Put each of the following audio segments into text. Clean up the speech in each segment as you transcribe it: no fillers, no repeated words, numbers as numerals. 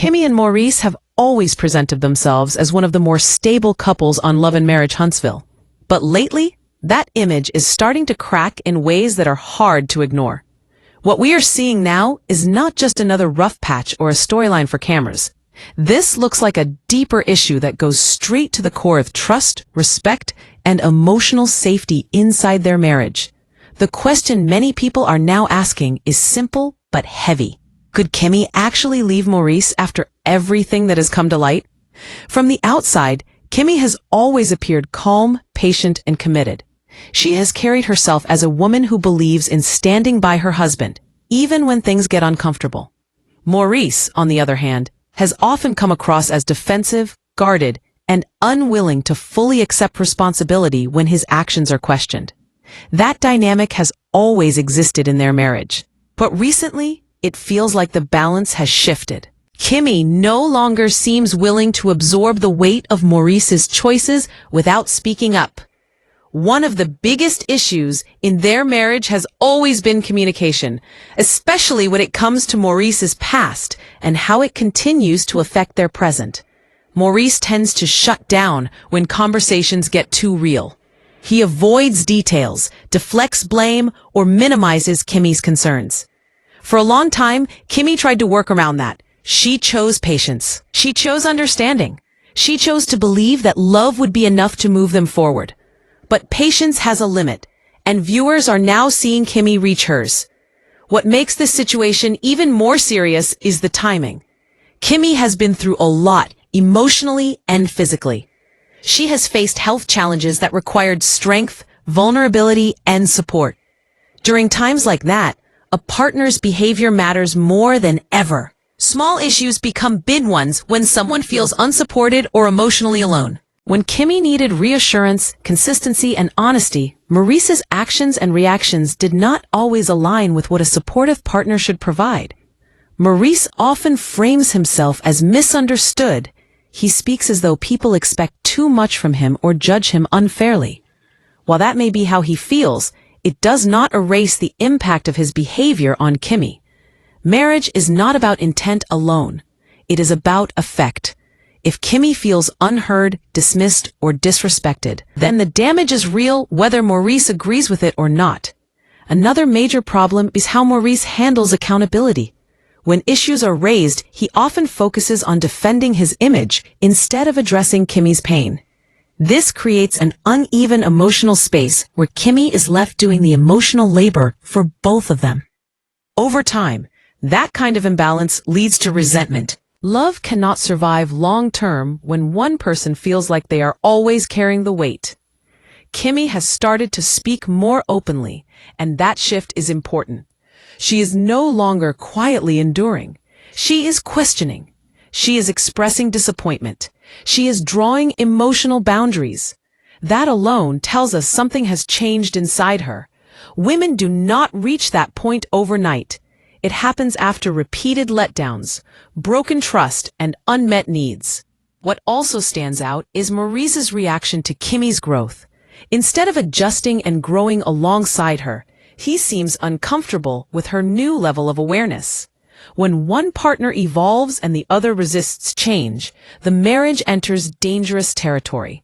Kimmi and Maurice have always presented themselves as one of the more stable couples on Love and Marriage Huntsville. But lately, that image is starting to crack in ways that are hard to ignore. What we are seeing now is not just another rough patch or a storyline for cameras. This looks like a deeper issue that goes straight to the core of trust, respect, and emotional safety inside their marriage. The question many people are now asking is simple but heavy. Could Kimmi actually leave Maurice after everything that has come to light? From the outside, Kimmi has always appeared calm, patient, and committed. She has carried herself as a woman who believes in standing by her husband, even when things get uncomfortable. Maurice, on the other hand, has often come across as defensive, guarded, and unwilling to fully accept responsibility when his actions are questioned. That dynamic has always existed in their marriage. But recently, it feels like the balance has shifted. Kimmi no longer seems willing to absorb the weight of Maurice's choices without speaking up. One of the biggest issues in their marriage has always been communication, especially when it comes to Maurice's past and how it continues to affect their present. Maurice tends to shut down when conversations get too real. He avoids details, deflects blame, or minimizes Kimmi's concerns. For a long time, Kimmi tried to work around that. She chose patience. She chose understanding. She chose to believe that love would be enough to move them forward. But patience has a limit, and viewers are now seeing Kimmi reach hers. What makes this situation even more serious is the timing. Kimmi has been through a lot, emotionally and physically. She has faced health challenges that required strength, vulnerability, and support. During times like that, a partner's behavior matters more than ever. Small issues become big ones when someone feels unsupported or emotionally alone. When Kimmi needed reassurance, consistency, and honesty, Maurice's actions and reactions did not always align with what a supportive partner should provide. Maurice often frames himself as misunderstood. He speaks as though people expect too much from him or judge him unfairly. While that may be how he feels, it does not erase the impact of his behavior on Kimmi. Marriage is not about intent alone. It is about effect. If Kimmi feels unheard, dismissed, or disrespected, then the damage is real whether Maurice agrees with it or not. Another major problem is how Maurice handles accountability. When issues are raised, he often focuses on defending his image instead of addressing Kimmi's pain. This creates an uneven emotional space where Kimmi is left doing the emotional labor for both of them. Over time, that kind of imbalance leads to resentment. Love cannot survive long-term when one person feels like they are always carrying the weight. Kimmi has started to speak more openly, and that shift is important. She is no longer quietly enduring. She is questioning. She is expressing disappointment. She is drawing emotional boundaries. That alone tells us something has changed inside her. Women do not reach that point overnight. It happens after repeated letdowns, broken trust, and unmet needs. What also stands out is Maurice's reaction to Kimmi's growth. Instead of adjusting and growing alongside her, he seems uncomfortable with her new level of awareness. When one partner evolves and the other resists change, the marriage enters dangerous territory.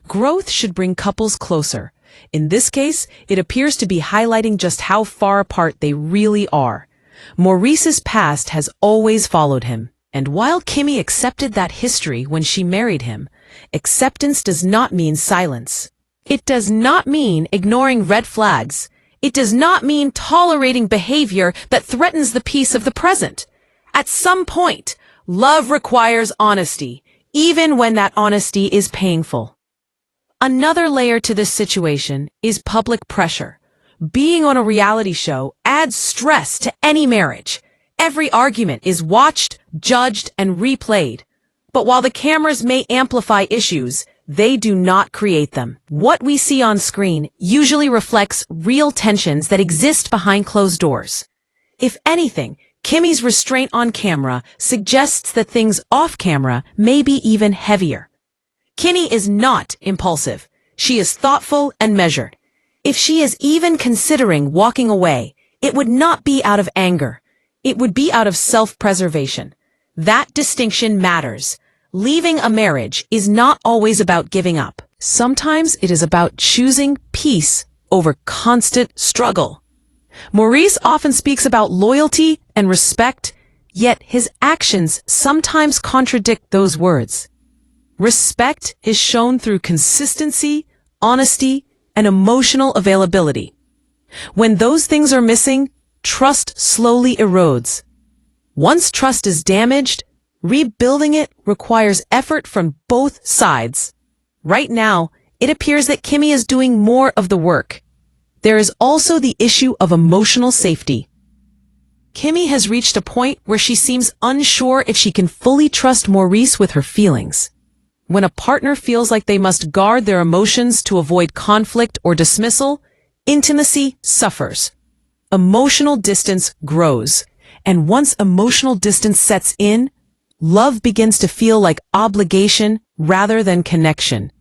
Growth should bring couples closer. In this case, it appears to be highlighting just how far apart they really are. Maurice's past has always followed him, and while Kimmi accepted that history when she married him, acceptance does not mean silence. It does not mean ignoring red flags. It does not mean tolerating behavior that threatens the peace of the present. At some point, love requires honesty, even when that honesty is painful. Another layer to this situation is public pressure. Being on a reality show adds stress to any marriage. Every argument is watched, judged, and replayed. But while the cameras may amplify issues, they do not create them. What we see on screen usually reflects real tensions that exist behind closed doors. If anything, Kimmi's restraint on camera suggests that things off camera may be even heavier. Kimmi is not impulsive. She is thoughtful and measured. If she is even considering walking away, it would not be out of anger. It would be out of self-preservation. That distinction matters. Leaving a marriage is not always about giving up. Sometimes it is about choosing peace over constant struggle. Maurice often speaks about loyalty and respect, yet his actions sometimes contradict those words. Respect is shown through consistency, honesty, and emotional availability. When those things are missing, trust slowly erodes. Once trust is damaged, rebuilding it requires effort from both sides. Right now, it appears that Kimmi is doing more of the work. There is also the issue of emotional safety. Kimmi has reached a point where she seems unsure if she can fully trust Maurice with her feelings. When a partner feels like they must guard their emotions to avoid conflict or dismissal, intimacy suffers. Emotional distance grows, and once emotional distance sets in, love begins to feel like obligation rather than connection.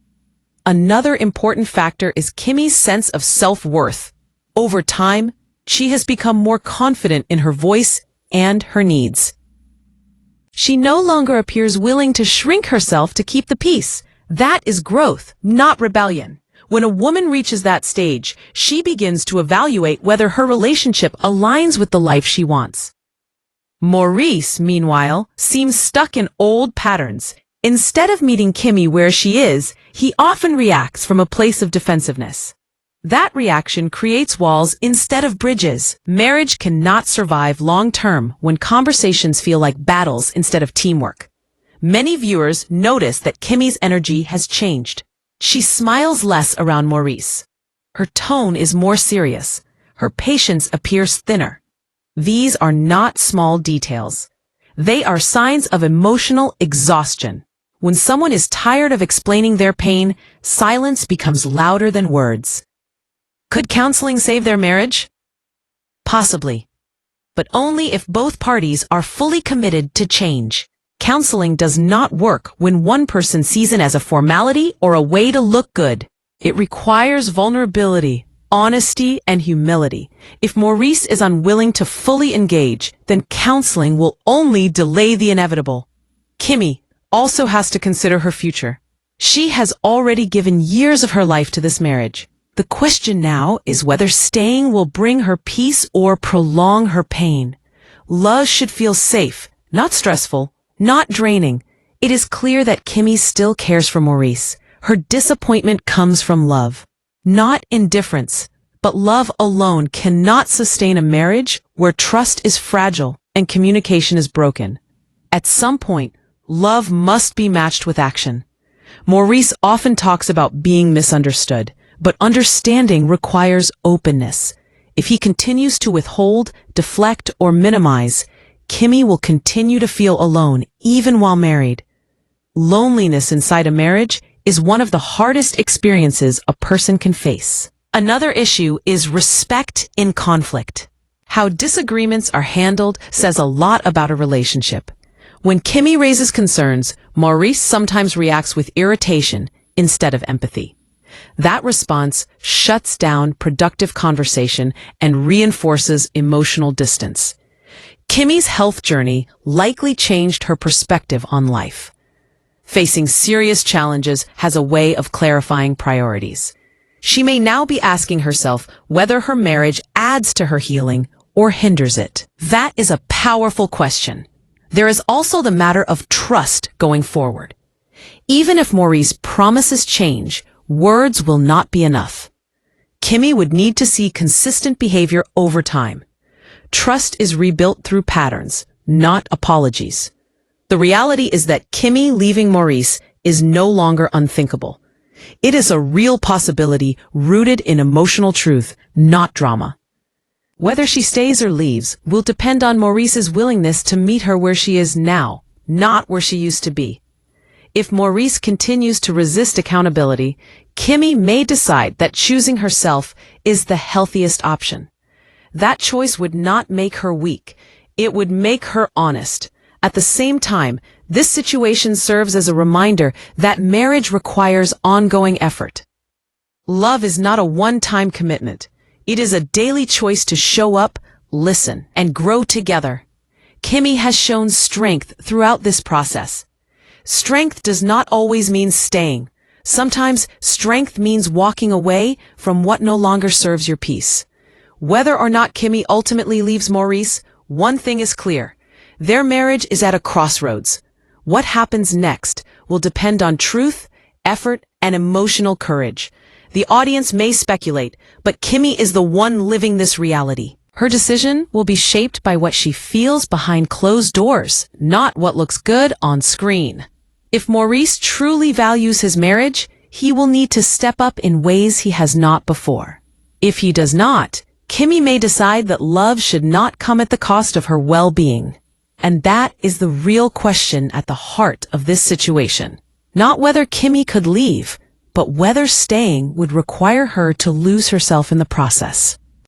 Another important factor is Kimmi's sense of self-worth. Over time, she has become more confident in her voice and her needs. She no longer appears willing to shrink herself to keep the peace. That is growth, not rebellion. When a woman reaches that stage, she begins to evaluate whether her relationship aligns with the life she wants. Maurice, meanwhile, seems stuck in old patterns. Instead of meeting Kimmi where she is, he often reacts from a place of defensiveness. That reaction creates walls instead of bridges. Marriage cannot survive long-term when conversations feel like battles instead of teamwork. Many viewers notice that Kimmi's energy has changed. She smiles less around Maurice. Her tone is more serious. Her patience appears thinner. These are not small details. They are signs of emotional exhaustion. When someone is tired of explaining their pain, silence becomes louder than words. Could counseling save their marriage? Possibly. But only if both parties are fully committed to change. Counseling does not work when one person sees it as a formality or a way to look good. It requires vulnerability, honesty, and humility. If Maurice is unwilling to fully engage, then counseling will only delay the inevitable. Kimmi also has to consider her future. She has already given years of her life to this marriage. The question now is whether staying will bring her peace or prolong her pain. Love should feel safe, not stressful, not draining. It is clear that Kimmi still cares for Maurice. Her disappointment comes from love, not indifference. But love alone cannot sustain a marriage where trust is fragile and communication is broken. At some point, love must be matched with action. Maurice often talks about being misunderstood. But understanding requires openness. If he continues to withhold, deflect, or minimize, Kimmi will continue to feel alone, even while married. Loneliness inside a marriage is one of the hardest experiences a person can face. Another issue is respect in conflict. How disagreements are handled says a lot about a relationship. When Kimmi raises concerns, Maurice sometimes reacts with irritation instead of empathy. That response shuts down productive conversation and reinforces emotional distance. Kimmi's health journey likely changed her perspective on life. Facing serious challenges has a way of clarifying priorities. She may now be asking herself whether her marriage adds to her healing or hinders it. That is a powerful question. There is also the matter of trust going forward. Even if Maurice promises change, words will not be enough. Kimmi would need to see consistent behavior over time. Trust is rebuilt through patterns, not apologies. The reality is that Kimmi leaving Maurice is no longer unthinkable. It is a real possibility rooted in emotional truth, not drama. Whether she stays or leaves will depend on Maurice's willingness to meet her where she is now, not where she used to be. If Maurice continues to resist accountability, Kimmi may decide that choosing herself is the healthiest option. That choice would not make her weak. It would make her honest. At the same time, this situation serves as a reminder that marriage requires ongoing effort. Love is not a one-time commitment. It is a daily choice to show up, listen, and grow together. Kimmi has shown strength throughout this process. Strength does not always mean staying. Sometimes strength means walking away from what no longer serves your peace. Whether or not Kimmi ultimately leaves Maurice, one thing is clear. Their marriage is at a crossroads. What happens next will depend on truth, effort, and emotional courage. The audience may speculate, but Kimmi is the one living this reality. Her decision will be shaped by what she feels behind closed doors, not what looks good on screen. If Maurice truly values his marriage, he will need to step up in ways he has not before. If he does not, Kimmi may decide that love should not come at the cost of her well-being. And that is the real question at the heart of this situation. Not whether Kimmi could leave, but whether staying would require her to lose herself in the process.